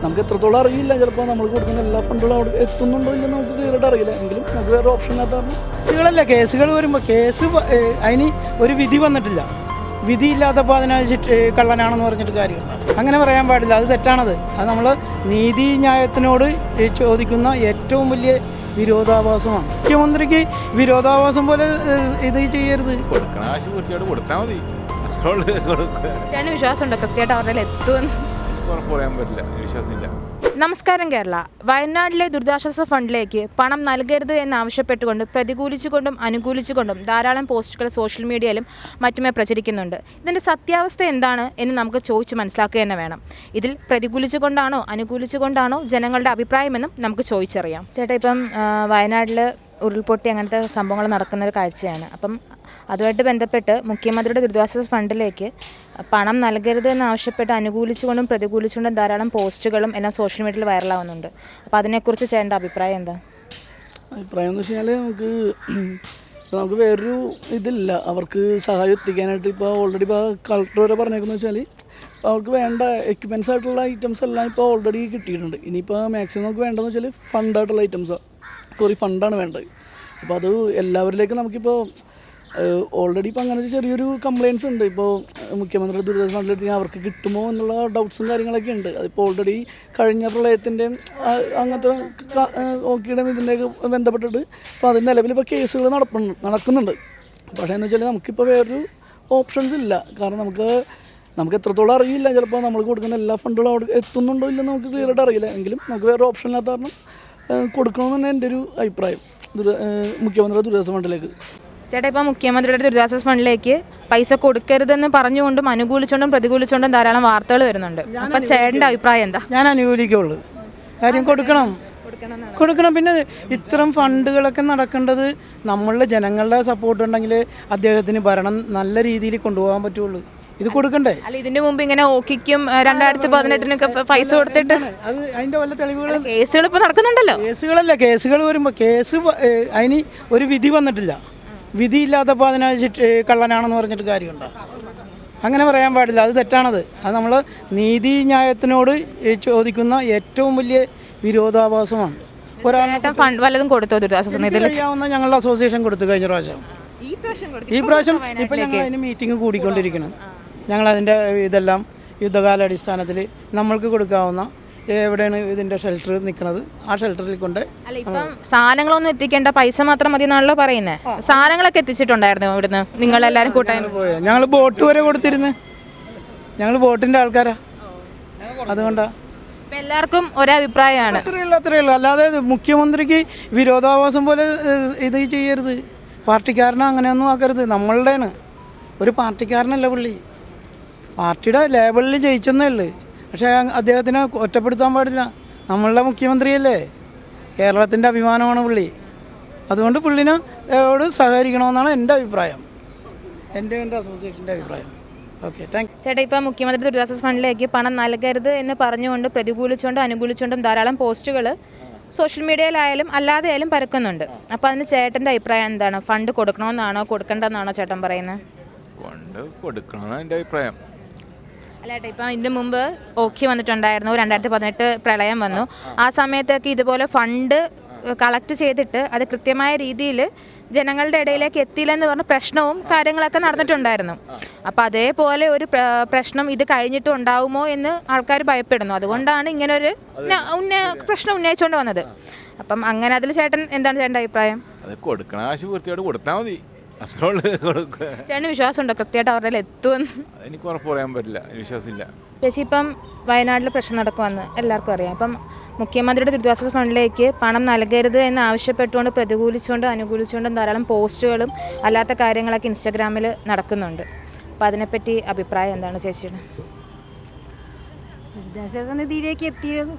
നമുക്ക് എത്രത്തോളം അറിയില്ല. ചിലപ്പോൾ നമ്മൾ കൊടുക്കുന്ന എല്ലാ ഫണ്ടുകളും അവിടെ എത്തുന്നുണ്ടോ ഇല്ലെന്ന് നമുക്ക് ക്ലിയറായിട്ട് അറിയില്ല. എങ്കിലും നമുക്ക് വേറെ ഓപ്ഷൻ ഇല്ലാത്ത കാരണം കേസുകളല്ല, കേസുകൾ വരുമ്പോൾ അതിന് ഒരു വിധി വന്നിട്ടില്ല. വിധിയില്ലാത്തപ്പോൾ അതിനെ കള്ളനാണെന്ന് പറഞ്ഞിട്ട് കാര്യമില്ല. അങ്ങനെ പറയാൻ പാടില്ല, അത് തെറ്റാണത്. അത് നമ്മൾ നീതിന്യായത്തിനോട് ചോദിക്കുന്ന ഏറ്റവും വലിയ വിരോധാഭാസമാണ്. മുഖ്യമന്ത്രിക്ക് വിരോധാഭാസം പോലെ ഇത് ചെയ്യരുത്. കൊടുത്താൽ മതി. വിശ്വാസമുണ്ടോ കൃത്യമായിട്ട് അവരുടെ എത്തുമെന്ന്? പറയാൻ പറ്റില്ല, വിശ്വാസമില്ല. നമസ്കാരം കേരള. വയനാട്ടിലെ ദുരിതാശ്വാസ ഫണ്ടിലേക്ക് പണം നൽകരുത് എന്നാവശ്യപ്പെട്ടുകൊണ്ട് പ്രതികൂലിച്ചുകൊണ്ടും അനുകൂലിച്ചുകൊണ്ടും ധാരാളം പോസ്റ്റുകൾ സോഷ്യൽ മീഡിയയിലും മറ്റുമേ പ്രചരിക്കുന്നുണ്ട്. ഇതിൻ്റെ സത്യാവസ്ഥ എന്താണ് എന്ന് നമുക്ക് ചോദിച്ച് മനസ്സിലാക്കുക തന്നെ വേണം. ഇതിൽ പ്രതികൂലിച്ചുകൊണ്ടാണോ അനുകൂലിച്ചുകൊണ്ടാണോ ജനങ്ങളുടെ അഭിപ്രായമെന്നും നമുക്ക് ചോദിച്ചറിയാം. ചേട്ടാ, ഇപ്പം വയനാട്ടിൽ ഉരുൾപൊട്ടി അങ്ങനത്തെ സംഭവങ്ങൾ നടക്കുന്നൊരു കാഴ്ചയാണ്. അപ്പം അതുമായിട്ട് ബന്ധപ്പെട്ട് മുഖ്യമന്ത്രിയുടെ ദുരിതാശ്വാസ ഫണ്ടിലേക്ക് പണം നൽകരുത് എന്നാവശ്യപ്പെട്ട് അനുകൂലിച്ചുകൊണ്ടും പ്രതികൂലിച്ചുകൊണ്ടും ധാരാളം പോസ്റ്റുകളും എല്ലാം സോഷ്യൽ മീഡിയയിൽ വൈറലാവുന്നുണ്ട്. അപ്പോൾ അതിനെക്കുറിച്ച് ചേട്ടൻ്റെ അഭിപ്രായം എന്താ? അഭിപ്രായം എന്ന് വെച്ച് കഴിഞ്ഞാൽ നമുക്ക് വേറൊരു ഇതില്ല അവർക്ക് സഹായം എത്തിക്കാനായിട്ട്. ഇപ്പോൾ ഓൾറെഡി ഇപ്പോൾ കളക്ടർ വരെ പറഞ്ഞേക്കുന്നത് വെച്ചാൽ അവർക്ക് വേണ്ട എക്യുപ്മെൻറ്റ്സ് ആയിട്ടുള്ള ഐറ്റംസ് എല്ലാം ഇപ്പോൾ ഓൾറെഡി കിട്ടിയിട്ടുണ്ട്. ഇനിയിപ്പോൾ മാക്സിമം നമുക്ക് വേണ്ടതെന്ന് വെച്ചാൽ ഫണ്ടായിട്ടുള്ള ഫണ്ടാണ് വേണ്ടത്. അപ്പോൾ അത് എല്ലാവരിലേക്കും നമുക്കിപ്പോൾ ഓൾറെഡി ഇപ്പോൾ അങ്ങനെ ചെറിയൊരു കംപ്ലയിൻസ് ഉണ്ട്. ഇപ്പോൾ മുഖ്യമന്ത്രി ദുരിതാശ്വാസ ഫണ്ടിലെത്തി അവർക്ക് കിട്ടുമോ എന്നുള്ള ഡൗട്ട്സും കാര്യങ്ങളൊക്കെ ഉണ്ട്. അതിപ്പോൾ ഓൾറെഡി കഴിഞ്ഞ പ്രളയത്തിൻ്റെയും അങ്ങനത്തെ ഓക്കിയുടെയും ഇതിൻ്റെയൊക്കെ ബന്ധപ്പെട്ടിട്ട് ഇപ്പോൾ അതിന് നിലവിലിപ്പോൾ കേസുകൾ നടക്കുന്നുണ്ട്. പക്ഷേ എന്ന് വെച്ചാൽ നമുക്കിപ്പോൾ വേറൊരു ഓപ്ഷൻസ് ഇല്ല. കാരണം നമുക്ക് എത്രത്തോളം അറിയില്ല. ചിലപ്പോൾ നമ്മൾ കൊടുക്കുന്ന എല്ലാ ഫണ്ടുകളും അവിടെ എത്തുന്നുണ്ടോ ഇല്ലെന്ന് നമുക്ക് ക്ലിയറായിട്ട് അറിയില്ല. എങ്കിലും നമുക്ക് വേറെ ഓപ്ഷൻ ഇല്ലാത്ത കാരണം കൊടുക്കണമെന്ന് തന്നെ എൻ്റെ ഒരു അഭിപ്രായം മുഖ്യമന്ത്രിയുടെ ദുരിതാശ്വാസ ഫണ്ടിലേക്ക്. ചേട്ടാ, ഇപ്പോൾ മുഖ്യമന്ത്രിയുടെ ദുരിതാശ്വാസ ഫണ്ടിലേക്ക് പൈസ കൊടുക്കരുതെന്ന് പറഞ്ഞുകൊണ്ടും അനുകൂലിച്ചുകൊണ്ടും പ്രതികൂലിച്ചുകൊണ്ടും ധാരാളം വാർത്തകൾ വരുന്നുണ്ട്. അപ്പം ചേട്ടൻ്റെ അഭിപ്രായം എന്താ? ഞാൻ അനുകൂലിക്കുള്ളൂ. കാര്യം കൊടുക്കണം. പിന്നെ ഇത്തരം ഫണ്ടുകളൊക്കെ നടക്കേണ്ടത് നമ്മളുടെ ജനങ്ങളുടെ സപ്പോർട്ട് ഉണ്ടെങ്കിൽ അദ്ദേഹത്തിന് ഭരണം നല്ല രീതിയിൽ കൊണ്ടുപോകാൻ പറ്റുള്ളൂ. ഇത് കൊടുക്കണ്ടേ? അല്ല, ഇതിന്റെ മുമ്പ് ഇങ്ങനെ ഓക്കിക്കും 2018 പൈസ കൊടുത്തിട്ട് അത് അതിന്റെ വല്ല തെളിവുകൾ കേസുകൾ ഇപ്പോൾ നടക്കുന്നുണ്ടല്ലോ. കേസുകൾ വരുമ്പോൾ അതിന് ഒരു വിധി വന്നിട്ടില്ല. വിധിയില്ലാത്തപ്പോൾ അതിനെ കള്ളനാണെന്ന് പറഞ്ഞിട്ട് കാര്യമുണ്ടോ? അങ്ങനെ പറയാൻ പാടില്ല, അത് തെറ്റാണത്. അത് നമ്മൾ നീതിന്യായത്തിനോട് ചോദിക്കുന്ന ഏറ്റവും വലിയ വിരോധാഭാസമാണ്. ഒരാളുടെ ഫണ്ട് വല്ലതും കൊടുത്തോ ദുരിതാശ്വാസ കഴിയാവുന്ന ഞങ്ങളുടെ അസോസിയേഷൻ കൊടുത്തു കഴിഞ്ഞ പ്രാവശ്യം. ഈ പ്രാവശ്യം ഇപ്പം ഞങ്ങൾ അതിന് മീറ്റിംഗ് കൂടിക്കൊണ്ടിരിക്കണം. ഞങ്ങളതിൻ്റെ ഇതെല്ലാം യുദ്ധകാലാടിസ്ഥാനത്തിൽ നമ്മൾക്ക് കൊടുക്കാവുന്ന എവിടെയാണ് ഇതിൻ്റെ ഷെൽട്ടർ നിൽക്കുന്നത് ആ ഷെൽട്ടറിൽ കൊണ്ട്. അല്ല, ഇപ്പം സാധനങ്ങളൊന്നും എത്തിക്കേണ്ട, പൈസ മാത്രം മതി എന്നാണല്ലോ പറയുന്നത്. സാധനങ്ങളൊക്കെ എത്തിച്ചിട്ടുണ്ടായിരുന്നു ഇവിടുന്ന് നിങ്ങളെല്ലാവരും കൂട്ടാൻ? ഞങ്ങൾ ബോട്ട് വരെ കൊടുത്തിരുന്നു. ഞങ്ങൾ ബോട്ടിൻ്റെ ആൾക്കാരാ, അതുകൊണ്ടാണ്. എല്ലാവർക്കും ഒരഭിപ്രായമാണ്. അത്രയേ ഉള്ളൂ. അല്ലാതെ മുഖ്യമന്ത്രിക്ക് വിരോധാഭാസം പോലെ ഇത് ചെയ്യരുത്. പാർട്ടിക്കാരനെ അങ്ങനെയൊന്നും ആക്കരുത്. നമ്മളുടെയാണ്, ഒരു പാർട്ടിക്കാരനല്ല പുള്ളി. പാർട്ടിയുടെ ലേബലിൽ ജയിച്ചെന്നേ ഉള്ളൂ. പക്ഷേ അദ്ദേഹത്തിനെ ഒറ്റപ്പെടുത്താൻ പാടില്ല. നമ്മളുടെ മുഖ്യമന്ത്രിയല്ലേ, കേരളത്തിൻ്റെ അഭിമാനമാണ് പുള്ളി. അതുകൊണ്ട് പുള്ളിനോട് സഹകരിക്കണമെന്നാണ് എൻ്റെ അഭിപ്രായം, എൻ്റെ അസോസിയേഷൻ്റെ അഭിപ്രായം. Okay, thank you. ചേട്ടാ, ഇപ്പോൾ മുഖ്യമന്ത്രി ദുരിതാശ്വാസ ഫണ്ടിലേക്ക് പണം നൽകരുത് എന്ന് പറഞ്ഞുകൊണ്ട് പ്രതികൂലിച്ചുകൊണ്ടും അനുകൂലിച്ചുകൊണ്ടും ധാരാളം പോസ്റ്റുകൾ സോഷ്യൽ മീഡിയയിലായാലും അല്ലാതെ ആയാലും പരക്കുന്നുണ്ട്. അപ്പോൾ അതിന് ചേട്ടൻ്റെ അഭിപ്രായം എന്താണ്? ഫണ്ട് കൊടുക്കണമെന്നാണോ കൊടുക്കേണ്ടതെന്നാണോ ചേട്ടൻ പറയുന്നത്? ഫണ്ട് കൊടുക്കണമെന്നാണ് എൻ്റെ അഭിപ്രായം. അല്ല ചേട്ടാ, ഇപ്പം ഇതിന് മുമ്പ് ഓക്കി വന്നിട്ടുണ്ടായിരുന്നു, 2018 പ്രളയം വന്നു. ആ സമയത്തൊക്കെ ഇതുപോലെ ഫണ്ട് കളക്ട് ചെയ്തിട്ട് അത് കൃത്യമായ രീതിയിൽ ജനങ്ങളുടെ ഇടയിലേക്ക് എത്തിയില്ലെന്ന് പറഞ്ഞ പ്രശ്നവും കാര്യങ്ങളൊക്കെ നടന്നിട്ടുണ്ടായിരുന്നു. അപ്പോൾ അതേപോലെ ഒരു പ്രശ്നം ഇത് കഴിഞ്ഞിട്ട് ഉണ്ടാവുമോ എന്ന് ആൾക്കാർ ഭയപ്പെടുന്നു. അതുകൊണ്ടാണ് ഇങ്ങനൊരു പ്രശ്നം ഉന്നയിച്ചുകൊണ്ട് വന്നത്. അപ്പം അങ്ങനെ അതിൽ ചേട്ടൻ എന്താണ് ചേട്ടൻ്റെ അഭിപ്രായം? അത് കൊടുക്കണ കാശ് പൂർത്തിയായിട്ട് കൊടുത്താൽ മതി. ചേട്ടന് വിശ്വാസമുണ്ടോ കൃത്യമായിട്ട് അവരുടെ എത്തുമെന്ന്? എനിക്ക് ഉറപ്പ് പറയാൻ പറ്റില്ല, വിശ്വാസമില്ല. ചേച്ചി, ഇപ്പം വയനാട്ടിൽ പ്രശ്നം നടക്കുമെന്ന് എല്ലാവർക്കും അറിയാം. അപ്പം മുഖ്യമന്ത്രിയുടെ ദുരിതാശ്വാസ ഫണ്ടിലേക്ക് പണം നൽകരുത് എന്ന് ആവശ്യപ്പെട്ടുകൊണ്ട് പ്രതികൂലിച്ചുകൊണ്ടും അനുകൂലിച്ചുകൊണ്ടും ധാരാളം പോസ്റ്റുകളും അല്ലാത്ത കാര്യങ്ങളൊക്കെ ഇൻസ്റ്റാഗ്രാമിൽ നടക്കുന്നുണ്ട്. അപ്പോൾ അതിനെപ്പറ്റി അഭിപ്രായം എന്താണ് ചേച്ചിയുടെ? ദുരിതാശ്വാസ നിധിയിലേക്ക്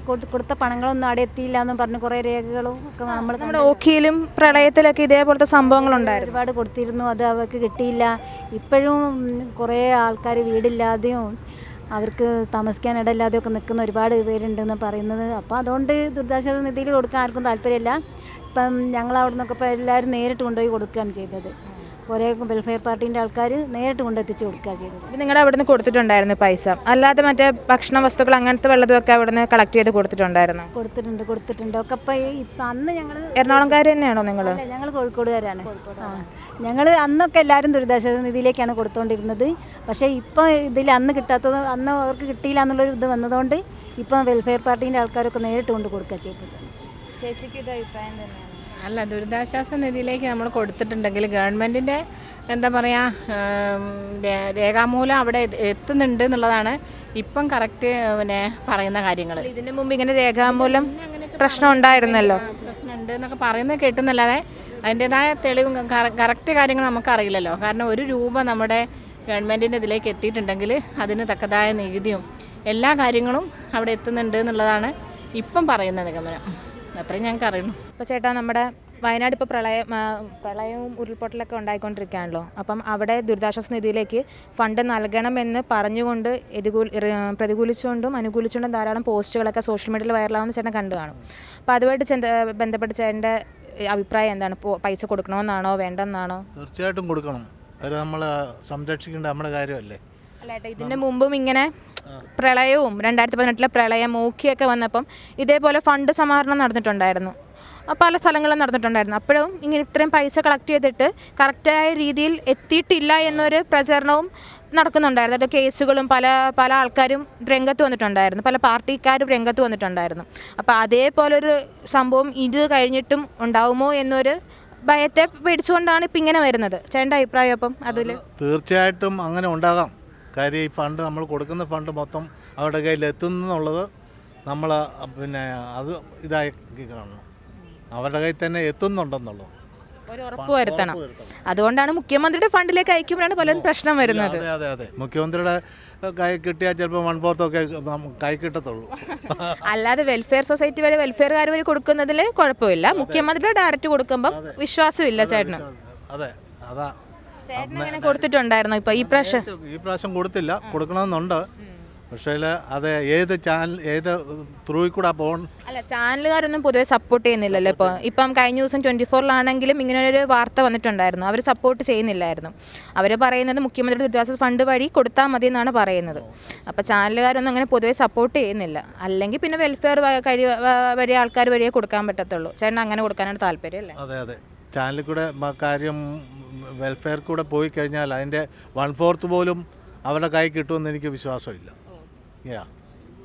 കൊടുത്ത പണങ്ങളൊന്നും അവിടെ എത്തിയില്ല എന്ന് പറഞ്ഞ് കുറേ രേഖകളും ഒക്കെ നമ്മുടെ ഓഖിയിലും പ്രളയത്തിലൊക്കെ ഇതേപോലത്തെ സംഭവങ്ങളുണ്ടായിരുന്നു. ഒരുപാട് കൊടുത്തിരുന്നു, അത് അവർക്ക് കിട്ടിയില്ല. ഇപ്പോഴും കുറേ ആൾക്കാർ വീടില്ലാതെയും അവർക്ക് താമസിക്കാൻ ഇടയില്ലാതെയൊക്കെ നിൽക്കുന്ന ഒരുപാട് പേരുണ്ടെന്ന് പറയുന്നത്. അപ്പോൾ അതുകൊണ്ട് ദുരിതാശ്വാസ നിധിയിൽ കൊടുക്കാൻ ആർക്കും താല്പര്യമില്ല. ഇപ്പം ഞങ്ങൾ അവിടെ നിന്നൊക്കെ ഇപ്പോൾ എല്ലാവരും നേരിട്ട് കൊണ്ടുപോയി കൊടുക്കുകയാണ് ചെയ്തത്. കുറേ വെൽഫെയർ പാർട്ടീൻ്റെ ആൾക്കാർ നേരിട്ട് കൊണ്ടെത്തിച്ച് കൊടുക്കുക ചെയ്തത്. ഇത് നിങ്ങളുടെ അവിടെ നിന്ന് കൊടുത്തിട്ടുണ്ടായിരുന്നു പൈസ, അല്ലാതെ മറ്റേ ഭക്ഷണ വസ്തുക്കൾ അങ്ങനത്തെ വല്ലതുമൊക്കെ അവിടെ നിന്ന് കളക്ട് ചെയ്ത് കൊടുത്തിട്ടുണ്ടായിരുന്നു? കൊടുത്തിട്ടുണ്ട് ഒക്കെ. ഇപ്പം അന്ന് ഞങ്ങൾ എറണാകുളംകാർ തന്നെയാണോ നിങ്ങൾ? ഞങ്ങൾ കോഴിക്കോടുകാരാണ്. ആ, ഞങ്ങൾ അന്നൊക്കെ എല്ലാവരും ദുരിതാശ്വാസ നിധിയിലേക്കാണ് കൊടുത്തുകൊണ്ടിരുന്നത്. പക്ഷേ ഇപ്പോൾ ഇതിൽ അന്ന് കിട്ടാത്തത്, അന്ന് അവർക്ക് കിട്ടിയില്ല എന്നുള്ളൊരു ഇത് വന്നതുകൊണ്ട് ഇപ്പം വെൽഫെയർ പാർട്ടീൻ്റെ ആൾക്കാരൊക്കെ നേരിട്ട് കൊണ്ട് കൊടുക്കുക ചെയ്തത്. ചേച്ചിക്ക് ഇത് അഭിപ്രായം തന്നെയാണ്? അല്ല, ദുരിതാശ്വാസ നിധിയിലേക്ക് നമ്മൾ കൊടുത്തിട്ടുണ്ടെങ്കിൽ ഗവൺമെൻറ്റിൻ്റെ എന്താ പറയുക രേഖാമൂലം അവിടെ എത്തുന്നുണ്ട് എന്നുള്ളതാണ് ഇപ്പം കറക്റ്റ് പറയുന്ന കാര്യങ്ങൾ. ഇതിന് മുമ്പ് ഇങ്ങനെ രേഖാമൂലം പ്രശ്നം ഉണ്ടായിരുന്നല്ലോ. പ്രശ്നമുണ്ട് എന്നൊക്കെ പറയുന്നത് കേട്ടുന്നല്ലാതെ അതിൻ്റേതായ തെളിവും കറക്റ്റ് കാര്യങ്ങൾ നമുക്കറിയില്ലല്ലോ. കാരണം ഒരു രൂപ നമ്മുടെ ഗവൺമെൻറ്റിൻ്റെ ഇതിലേക്ക് എത്തിയിട്ടുണ്ടെങ്കിൽ അതിന് തക്കതായ നികുതിയും എല്ലാ കാര്യങ്ങളും അവിടെ എത്തുന്നുണ്ട് എന്നുള്ളതാണ് ഇപ്പം പറയുന്ന നിഗമനം. അത്രയും ഞങ്ങൾക്ക് അറിയുള്ളൂ. അപ്പോൾ ചേട്ടാ, നമ്മുടെ വയനാട് ഇപ്പോൾ പ്രളയവും ഉരുൾപൊട്ടലൊക്കെ ഉണ്ടായിക്കൊണ്ടിരിക്കുകയാണല്ലോ. അപ്പം അവിടെ ദുരിതാശ്വാസ നിധിയിലേക്ക് ഫണ്ട് നൽകണമെന്ന് പറഞ്ഞുകൊണ്ട് പ്രതികൂലിച്ചുകൊണ്ടും അനുകൂലിച്ചുകൊണ്ടും ധാരാളം പോസ്റ്റുകളൊക്കെ സോഷ്യൽ മീഡിയയിൽ വൈറലാവുന്ന ചേട്ടൻ കണ്ടു കാണും. അപ്പോൾ അതുമായിട്ട് ബന്ധപ്പെട്ട് ചേട്ടൻ്റെ അഭിപ്രായം എന്താണ്? പൈസ കൊടുക്കണമെന്നാണോ വേണ്ടെന്നാണോ? തീർച്ചയായിട്ടും കൊടുക്കണം. അത് നമ്മൾ സംരക്ഷിക്കേണ്ട നമ്മുടെ കാര്യമല്ലേ. അല്ല ഏട്ടാ, ഇതിൻ്റെ മുമ്പും ഇങ്ങനെ പ്രളയവും 2018 പ്രളയം മൂക്കിയൊക്കെ വന്നപ്പം ഇതേപോലെ ഫണ്ട് സമാഹരണം നടന്നിട്ടുണ്ടായിരുന്നു, പല സ്ഥലങ്ങളിലും നടന്നിട്ടുണ്ടായിരുന്നു. അപ്പോഴും ഇങ്ങനെ ഇത്രയും പൈസ കളക്ട് ചെയ്തിട്ട് കറക്റ്റായ രീതിയിൽ എത്തിയിട്ടില്ല എന്നൊരു പ്രചരണവും നടക്കുന്നുണ്ടായിരുന്നു. അതിൻ്റെ കേസുകളും പല ആൾക്കാരും രംഗത്ത് വന്നിട്ടുണ്ടായിരുന്നു, പല പാർട്ടിക്കാരും രംഗത്ത് വന്നിട്ടുണ്ടായിരുന്നു. അപ്പോൾ അതേപോലൊരു സംഭവം ഇത് കഴിഞ്ഞിട്ടും ഉണ്ടാവുമോ എന്നൊരു ഭയത്തെ പേടിച്ചുകൊണ്ടാണ് ഇപ്പം ഇങ്ങനെ വരുന്നത്. ചേട്ടൻ്റെ അഭിപ്രായം അപ്പം അതിൽ? തീർച്ചയായിട്ടും അങ്ങനെ ഉണ്ടാകാം. കാര്യം ഈ ഫണ്ട് നമ്മൾ കൊടുക്കുന്ന ഫണ്ട് മൊത്തം അവരുടെ കയ്യിൽ എത്തുന്നുള്ളത് നമ്മൾ അത് ഇതാക്കി കാണണം. അവരുടെ കയ്യിൽ തന്നെ എത്തുന്നുണ്ടെന്നുള്ളത് ഒരു ഉറപ്പ് വരുത്തണം. അതുകൊണ്ടാണ് മുഖ്യമന്ത്രിയുടെ ഫണ്ടിലേക്ക് അയക്കുമ്പോഴാണ് പലരും പ്രശ്നം വരുന്നത്. അതെ മുഖ്യമന്ത്രിയുടെ കൈ കിട്ടിയാൽ ചിലപ്പോൾ 1/4 കൈ കിട്ടത്തുള്ളൂ. അല്ലാതെ വെൽഫെയർ സൊസൈറ്റി വഴി വെൽഫെയർകാർ വഴി കൊടുക്കുന്നതിൽ കുഴപ്പമില്ല. മുഖ്യമന്ത്രിയുടെ ഡയറക്റ്റ് കൊടുക്കുമ്പം വിശ്വാസമില്ല ചേട്ടന്. അതെ, അതാ. ചേട്ടൻ ഇങ്ങനെ കൊടുത്തിട്ടുണ്ടായിരുന്നു ഇപ്പോൾ ഈ പ്രാവശ്യം കൊടുത്തില്ല, കൊടുക്കണമെന്നുണ്ട്. പക്ഷേ അത് ഏത് ത്രൂയിൽ കൂടെ പോകണം. അല്ല, ചാനലുകാരൊന്നും പൊതുവെ സപ്പോർട്ട് ചെയ്യുന്നില്ലല്ലോ. ഇപ്പം കഴിഞ്ഞ ദിവസം 24-ലാണെങ്കിലും ഇങ്ങനൊരു വാർത്ത വന്നിട്ടുണ്ടായിരുന്നു. അവർ സപ്പോർട്ട് ചെയ്യുന്നില്ലായിരുന്നു. അവർ പറയുന്നത് മുഖ്യമന്ത്രി ദുരിതാശ്വാസ ഫണ്ട് വഴി കൊടുത്താൽ മതി എന്നാണ് പറയുന്നത്. അപ്പോൾ ചാനലുകാരൊന്നും അങ്ങനെ പൊതുവെ സപ്പോർട്ട് ചെയ്യുന്നില്ല. അല്ലെങ്കിൽ പിന്നെ വെൽഫെയർ വഴി ആൾക്കാർ വഴിയേ കൊടുക്കാൻ പറ്റത്തുള്ളൂ. ചേട്ടൻ അങ്ങനെ കൊടുക്കാനാണ് താല്പര്യം അല്ലേ? അതെ. ചാനലിൽ കൂടെ കാര്യം വെൽഫെയർ കൂടെ പോയി കഴിഞ്ഞാൽ അതിൻ്റെ 1/4 പോലും അവരുടെ കൈ കിട്ടുമെന്ന് എനിക്ക് വിശ്വാസമില്ല.